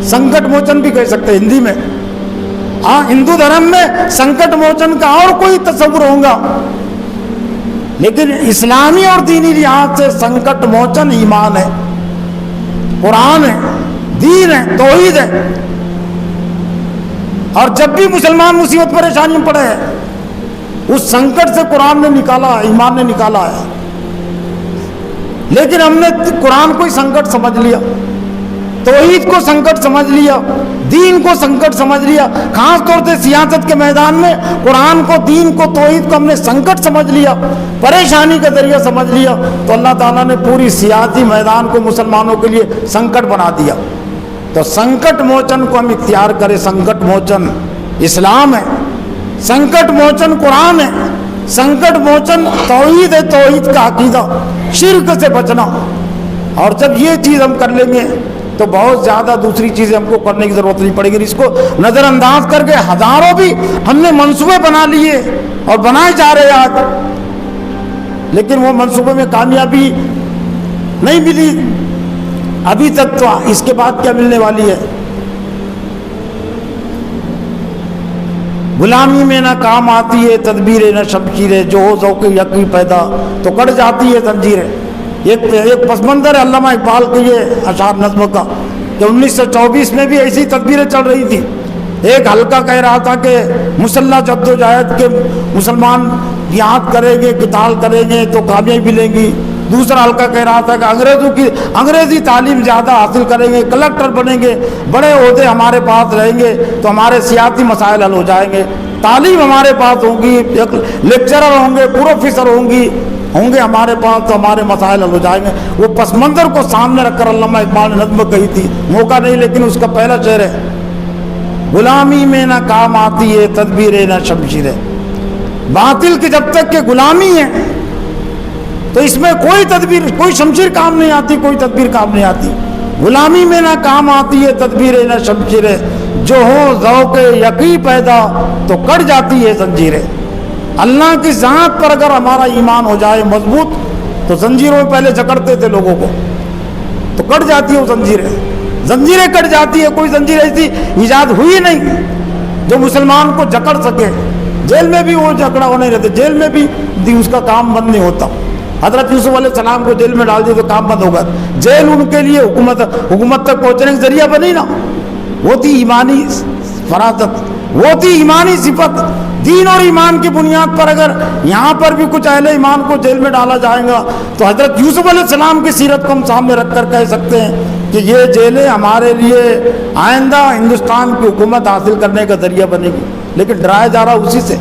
संकट मोचन भी कह सकते हैं हिंदी में। हाँ, हिंदू धर्म में संकट मोचन का और कोई तस्वुर होगा, लेकिन इस्लामी और दीनी लिहाज से संकट मोचन ईमान है, कुरान है, दीन है, तौहीद है। और जब भी मुसलमान मुसीबत परेशानी में पड़े हैं, उस संकट से कुरान ने निकाला है, ईमान ने निकाला है। लेकिन हमने कुरान को ही संकट समझ लिया, तौहीद को संकट समझ लिया, दीन को संकट समझ लिया। खास तौर से सियासत के मैदान में कुरान को, दीन को, तौहीद को हमने संकट समझ लिया, परेशानी का जरिया समझ लिया, तो अल्लाह ताला ने पूरी सियासी मैदान को मुसलमानों के लिए संकट बना दिया। तो संकट मोचन को हम इख्तियार करें। संकट मोचन इस्लाम है, संकट मोचन कुरान है, संकट मोचन तौहीद है, तौहीद का अकीदा, शिर्क से बचना। और जब ये चीज़ हम कर लेंगे तो बहुत ज़्यादा दूसरी चीज़ें हमको करने की ज़रूरत नहीं पड़ेगी। इसको नज़रअंदाज करके हज़ारों भी हमने मंसूबे बना लिए और बनाए जा रहे हैं आज, लेकिन वो मंसूबे में कामयाबी नहीं मिली अभी तक। तो इसके बाद क्या मिलने वाली है? गुलामी में ना काम आती है तदबीरें न शमशीरें, जो हो ज़ौक़ यक़ी पैदा तो कट जाती है जंजीरें। एक पस मंज़र है अल्लामा इकबाल के ये अशार नज़्म का, कि 1924 में भी ऐसी तदबीरें चल रही थी। एक हल्का कह रहा था कि मुसल्लह जद्दोजहद के मुसलमान जिहाद करेंगे, क़िताल करेंगे तो कामयाबी मिलेंगी। दूसरा हल्का कह रहा था कि अंग्रेज़ी तालीम ज़्यादा हासिल करेंगे, कलेक्टर बनेंगे, बड़े ओहदे हमारे पास रहेंगे तो हमारे सियासी मसाइल हल हो जाएंगे। तालीम हमारे पास होगी, एक लेक्चरर होंगे, प्रोफेसर होंगे हमारे पास तो हमारे मसाइल हल हो जाएंगे। वो पस मंज़र को सामने रखकर अल्लामा इकबाल ने नज़्म कही थी। मौका नहीं, लेकिन उसका पहला शेर है, गुलामी में ना काम आती है तदबीरें न शमशीरें। बातिल की जब तक के गुलामी है तो इसमें कोई तदबीर, कोई शमशीर काम नहीं आती, कोई तदबीर काम नहीं आती। गुलामी में ना काम आती है तदबीरें न शमशीरें, जो हो ज़ौक़ यक़ी पैदा तो कट जाती है जंजीरें। अल्लाह की ज़ात पर अगर हमारा ईमान हो जाए मजबूत तो जंजीरों में पहले जकड़ते थे लोगों को, तो कट जाती है वो जंजीरें कट जाती है। कोई जंजीर ऐसी ईजाद हुई नहीं जो मुसलमान को जकड़ सके। जेल में भी वो जकड़ा हो नहीं रहते, जेल में भी उसका काम बंद नहीं होता। हज़रत यूसुफ अलैहिस्सलाम को जेल में डाल दिया तो काम बंद होगा। जेल उनके लिए हुकूमत तक पहुँचने का जरिया बनी ना, वो थी ईमानी फरासत, वो थी ईमानी सिफत। दीन और ईमान की बुनियाद पर अगर यहाँ पर भी कुछ अहले ईमान को जेल में डाला जाएगा तो हज़रत यूसुफ अलैहिस्सलाम की सीरत को हम सामने रख कर कह सकते हैं कि ये जेलें हमारे लिए आइंदा हिंदुस्तान की हुकूमत हासिल करने का जरिया बनेगी। लेकिन डराया जा रहा उसी से।